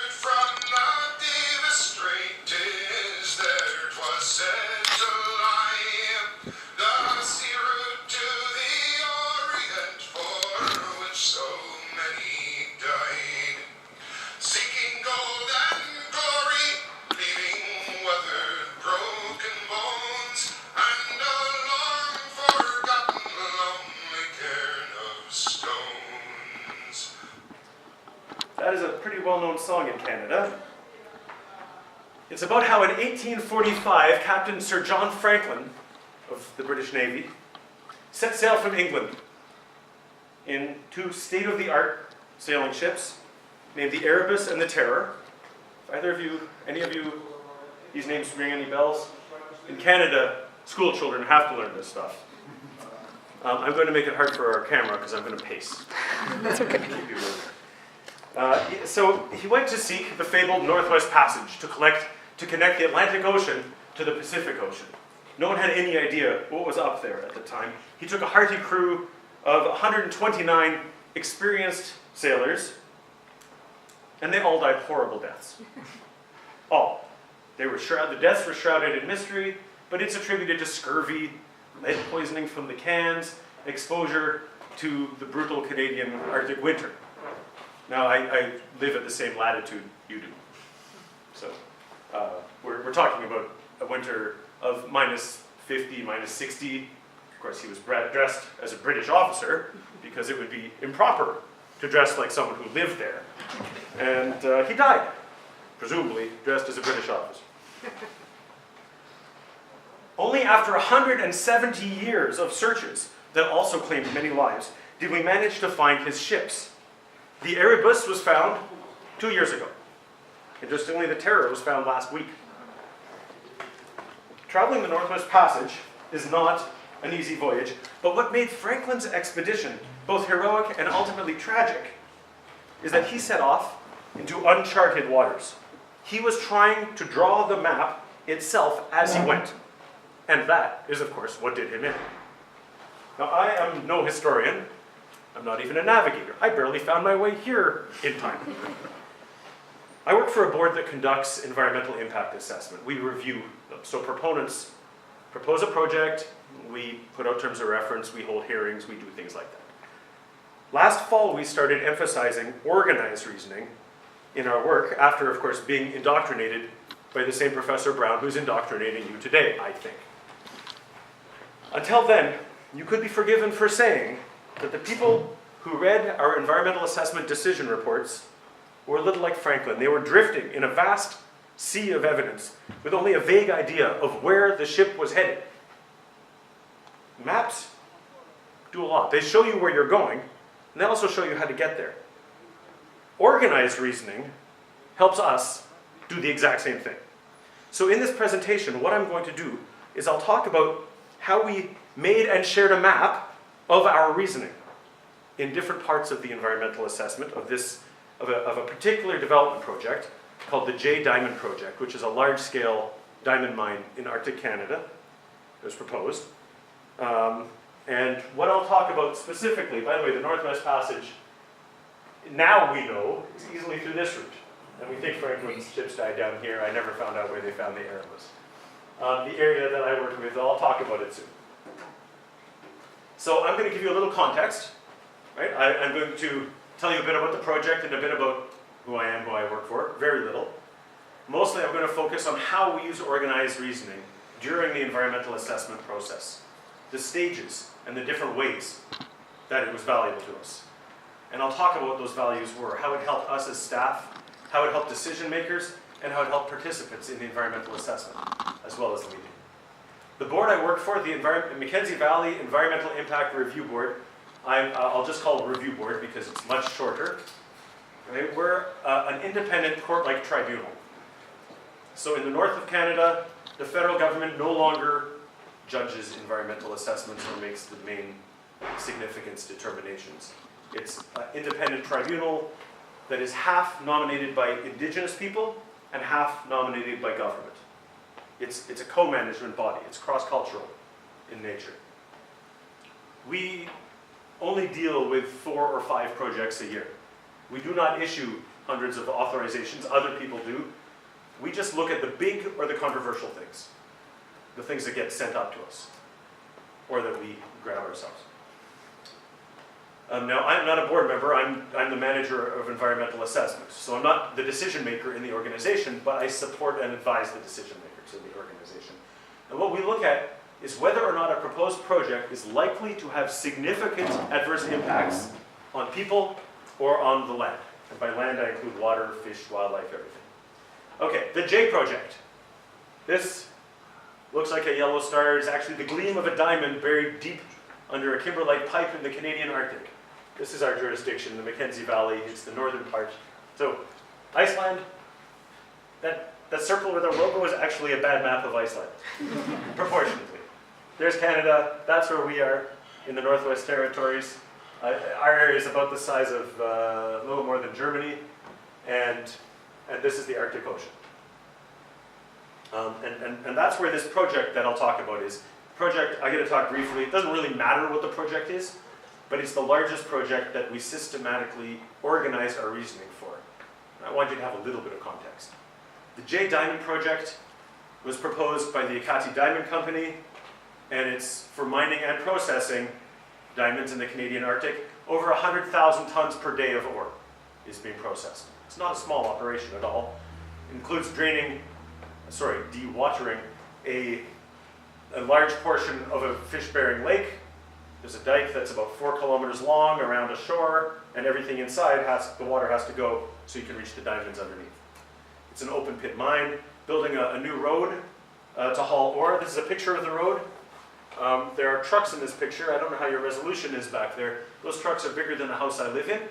From the devastated there 'twas said to lie, the sea route to the Orient for which so many died, seeking gold and glory, leaving weathered, broken bones, and a long forgotten lonely cairn of stones. That is a pretty well-known song in Canada. It's about how in 1845, Captain Sir John Franklin of the British Navy set sail from England in two state-of-the-art sailing ships named the Erebus and the Terror. If any of you, these names ring any bells? In Canada, school children have to learn this stuff. I'm going to make it hard for our camera because I'm going to pace. That's okay. Keep you moving. So he went to seek the fabled Northwest Passage to connect the Atlantic Ocean to the Pacific Ocean. No one had any idea what was up there at the time. He took a hearty crew of 129 experienced sailors, and they all died horrible deaths. All. The deaths were shrouded in mystery, but it's attributed to scurvy, lead poisoning from the cans, exposure to the brutal Canadian Arctic winter. Now, I live at the same latitude you do. So we're talking about a winter of minus 50, minus 60. Of course, he was dressed as a British officer because it would be improper to dress like someone who lived there. And he died, presumably dressed as a British officer. Only after 170 years of searches that also claimed many lives did we manage to find his ships. The Erebus was found 2 years ago. Interestingly, the Terror was found last week. Traveling the Northwest Passage is not an easy voyage, but what made Franklin's expedition both heroic and ultimately tragic is that he set off into uncharted waters. He was trying to draw the map itself as he went. And that is, of course, what did him in. Now, I am no historian. I'm not even a navigator. I barely found my way here in time. I work for a board that conducts environmental impact assessment. We review them. So proponents propose a project, we put out terms of reference, we hold hearings, we do things like that. Last fall, we started emphasizing organized reasoning in our work after, of course, being indoctrinated by the same Professor Brown who's indoctrinating you today, I think. Until then, you could be forgiven for saying that the people who read our environmental assessment decision reports were a little like Franklin. They were drifting in a vast sea of evidence with only a vague idea of where the ship was headed. Maps do a lot. They show you where you're going, and they also show you how to get there. Organized reasoning helps us do the exact same thing. So in this presentation, what I'm going to do is I'll talk about how we made and shared a map of our reasoning in different parts of the environmental assessment of a particular development project called the J Diamond Project, which is a large-scale diamond mine in Arctic Canada. It was proposed. And what I'll talk about specifically, by the way, the Northwest Passage, now we know, is easily through this route. And we think Franklin's ships died down here. I never found out where they found the Erebus. The area that I work with, I'll talk about it soon. So I'm going to give you a little context. Right? I'm going to tell you a bit about the project and a bit about who I am, who I work for, very little. Mostly I'm going to focus on how we use organized reasoning during the environmental assessment process, the stages and the different ways that it was valuable to us. And I'll talk about what those values were, how it helped us as staff, how it helped decision makers, and how it helped participants in the environmental assessment, as well as the meeting. The board I work for, the Mackenzie Valley Environmental Impact Review Board, I'll just call it Review Board because it's much shorter. Okay? We're an independent court-like tribunal. So in the north of Canada, the federal government no longer judges environmental assessments or makes the main significance determinations. It's an independent tribunal that is half nominated by Indigenous people and half nominated by government. It's a co-management body. It's cross-cultural in nature. We only deal with 4 or 5 projects a year. We do not issue hundreds of authorizations, other people do. We just look at the big or the controversial things, the things that get sent up to us, or that we grab ourselves. Now, I'm not a board member, I'm the manager of environmental assessment, so I'm not the decision maker in the organization, but I support and advise the decision makers in the organization. And what we look at is whether or not a proposed project is likely to have significant adverse impacts on people or on the land. And by land, I include water, fish, wildlife, everything. Okay, the J project. This looks like a yellow star. It's actually the gleam of a diamond buried deep under a kimberlite pipe in the Canadian Arctic. This is our jurisdiction, the Mackenzie Valley. It's the northern part. So, Iceland, that circle with a logo is actually a bad map of Iceland, proportionately. There's Canada, that's where we are, in the Northwest Territories. Our area is about the size of a little more than Germany, and this is the Arctic Ocean. And that's where this project that I'll talk about is. Project, I'm going to talk briefly. It doesn't really matter what the project is, but it's the largest project that we systematically organized our reasoning for. And I want you to have a little bit of context. The J Diamond project was proposed by the Ekati Diamond Company, and it's for mining and processing diamonds in the Canadian Arctic. Over 100,000 tons per day of ore is being processed. It's not a small operation at all. It includes dewatering a large portion of a fish-bearing lake. There's a dike that's about 4 kilometers long around a shore, and everything inside the water has to go so you can reach the diamonds underneath. It's an open pit mine, building a new road to haul ore. This is a picture of the road. There are trucks in this picture. I don't know how your resolution is back there. Those trucks are bigger than the house I live in.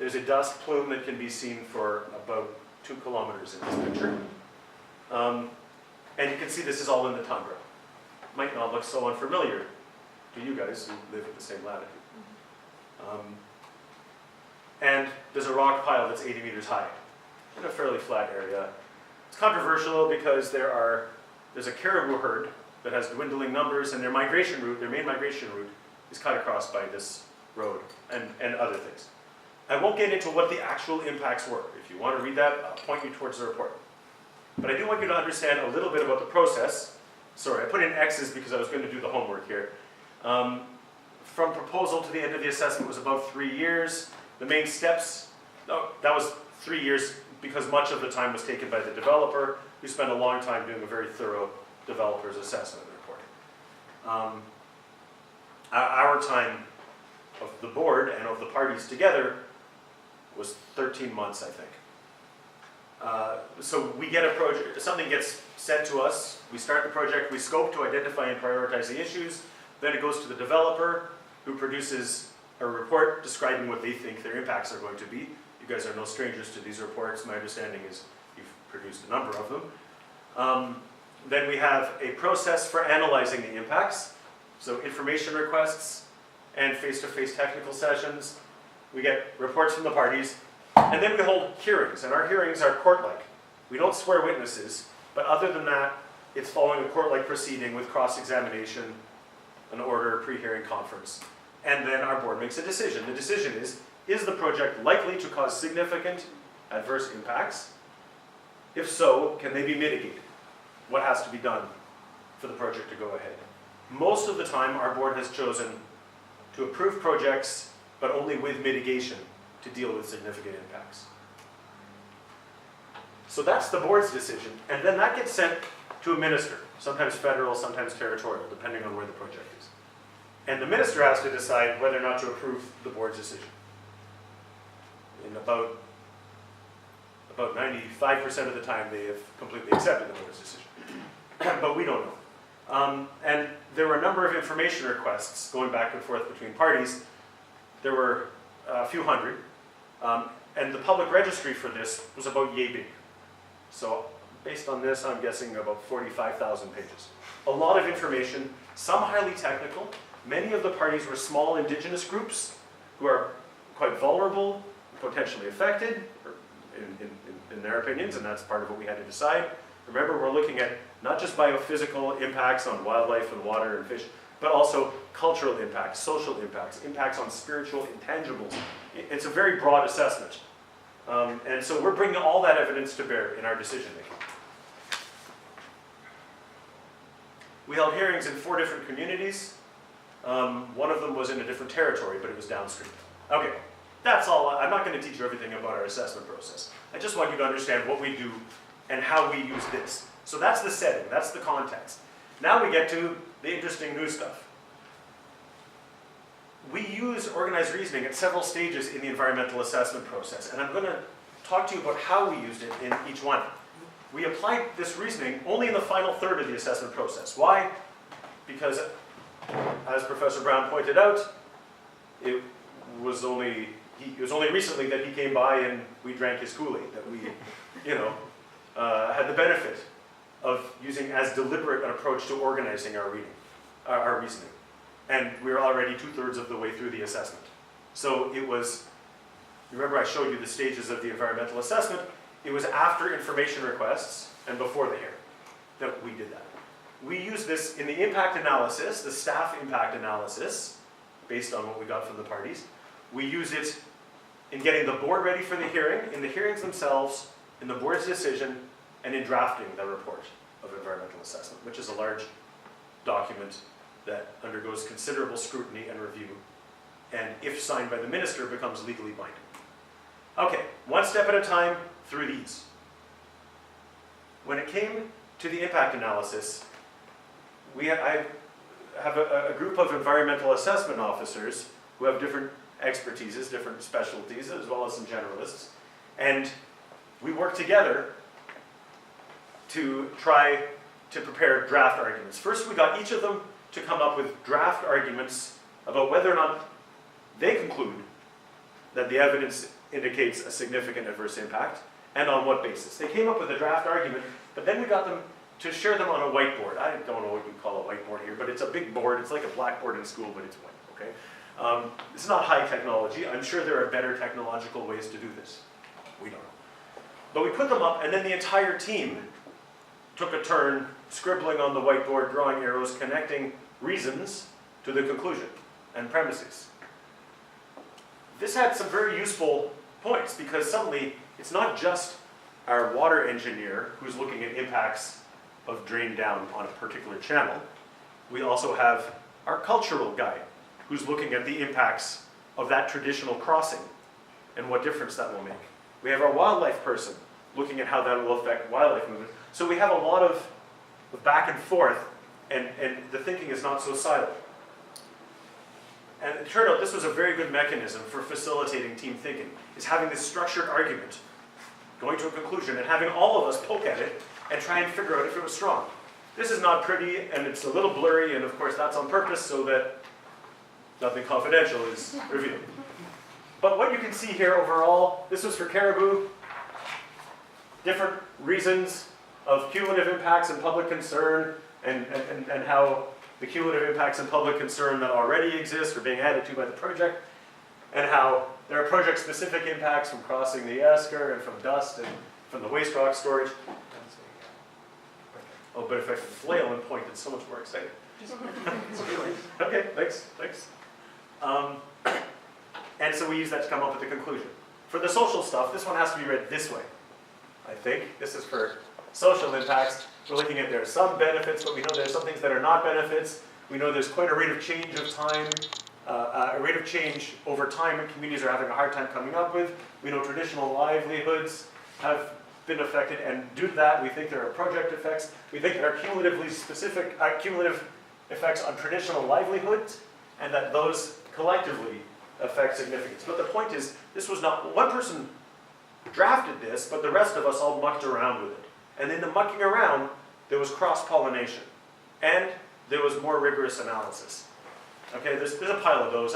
There's a dust plume that can be seen for about 2 kilometers in this picture. And you can see this is all in the tundra. Might not look so unfamiliar to you guys who live at the same latitude. And there's a rock pile that's 80 meters high in a fairly flat area. It's controversial because there's a caribou herd that has dwindling numbers, and their main migration route is cut across by this road and other things. I won't get into what the actual impacts were. If you want to read that, I'll point you towards the report. But I do want you to understand a little bit about the process. Sorry, I put in X's because I was going to do the homework here. From proposal to the end of the assessment was about 3 years. The main steps, that was 3 years because much of the time was taken by the developer, who spent a long time doing a very thorough developer's assessment report. Our time of the board and of the parties together was 13 months, I think. So we get a project, something gets sent to us, we start the project, we scope to identify and prioritize the issues, then it goes to the developer, who produces a report describing what they think their impacts are going to be. You guys are no strangers to these reports. My understanding is you've produced a number of them. Then we have a process for analyzing the impacts. So information requests and face-to-face technical sessions. We get reports from the parties. And then we hold hearings, and our hearings are court-like. We don't swear witnesses, but other than that, it's following a court-like proceeding with cross-examination, an order, pre-hearing conference. And then our board makes a decision. The decision is the project likely to cause significant adverse impacts? If so, can they be mitigated? What has to be done for the project to go ahead? Most of the time, our board has chosen to approve projects, but only with mitigation to deal with significant impacts. So that's the board's decision, and then that gets sent to a minister, sometimes federal, sometimes territorial, depending on where the project is. And the minister has to decide whether or not to approve the board's decision. In about 95% of the time, they have completely accepted the board's decision. But we don't know. And there were a number of information requests going back and forth between parties. There were a few hundred. And the public registry for this was about yay big. So based on this, I'm guessing about 45,000 pages. A lot of information, some highly technical. Many of the parties were small indigenous groups who are quite vulnerable, potentially affected, in their opinions, and that's part of what we had to decide. Remember, we're looking at not just biophysical impacts on wildlife and water and fish, but also cultural impacts, social impacts, impacts on spiritual intangibles. It's a very broad assessment. And so we're bringing all that evidence to bear in our decision making. We held hearings in 4 different communities. One of them was in a different territory, but it was downstream. Okay, that's all. I'm not going to teach you everything about our assessment process. I just want you to understand what we do and how we use this. So that's the setting, that's the context. Now we get to the interesting new stuff. We use organized reasoning at several stages in the environmental assessment process, and I'm going to talk to you about how we used it in each one. We applied this reasoning only in the final third of the assessment process. Why? Because, as Professor Brown pointed out, it was only recently that he came by and we drank his Kool-Aid, that we, had the benefit of using as deliberate an approach to organizing our reasoning. And we're already 2/3 of the way through the assessment. So it was, remember I showed you the stages of the environmental assessment. It was after information requests and before the hearing that we did that. We use this in the impact analysis, the staff impact analysis, based on what we got from the parties. We use it in getting the board ready for the hearing, in the hearings themselves, in the board's decision, and in drafting the report of environmental assessment, which is a large document that undergoes considerable scrutiny and review, and if signed by the minister, becomes legally binding. Okay, one step at a time through these. When it came to the impact analysis, I have a group of environmental assessment officers who have different expertises, different specialties, as well as some generalists, and we work together to try to prepare draft arguments. First, we got each of them to come up with draft arguments about whether or not they conclude that the evidence indicates a significant adverse impact, and on what basis. They came up with a draft argument, but then we got them to share them on a whiteboard. I don't know what you call a whiteboard here, but it's a big board. It's like a blackboard in school, but it's white, okay? It's not high technology. I'm sure there are better technological ways to do this. We don't know. But we put them up, and then the entire team took a turn scribbling on the whiteboard, drawing arrows, connecting reasons to the conclusion and premises. This had some very useful points, because suddenly it's not just our water engineer who's looking at impacts of drain down on a particular channel. We also have our cultural guide who's looking at the impacts of that traditional crossing and what difference that will make. We have our wildlife person looking at how that will affect wildlife movement. So we have a lot of back and forth, and the thinking is not so siloed. And it turned out this was a very good mechanism for facilitating team thinking, is having this structured argument, going to a conclusion, and having all of us poke at it and try and figure out if it was strong. This is not pretty, and it's a little blurry, and of course that's on purpose so that nothing confidential is revealed. But what you can see here overall, this was for Caribou, different reasons of cumulative impacts and public concern, and how the cumulative impacts and public concern that already exist are being added to by the project, and how there are project-specific impacts from crossing the esker and from dust and from the waste rock storage. Oh, but if I flail and point, it's so much more exciting. Okay, thanks. And so we use that to come up with the conclusion. For the social stuff, this one has to be read this way, I think. This is for social impacts. We're looking at there are some benefits, but we know there's some things that are not benefits. We know there's quite a rate of change of time, a rate of change over time that communities are having a hard time coming up with. We know traditional livelihoods have been affected, and due to that, we think there are project effects. We think there are cumulative effects on traditional livelihoods, and that those collectively affect significance. But the point is, this was not, one person drafted this, but the rest of us all mucked around with it. And in the mucking around, there was cross-pollination, and there was more rigorous analysis. Okay, there's a pile of those.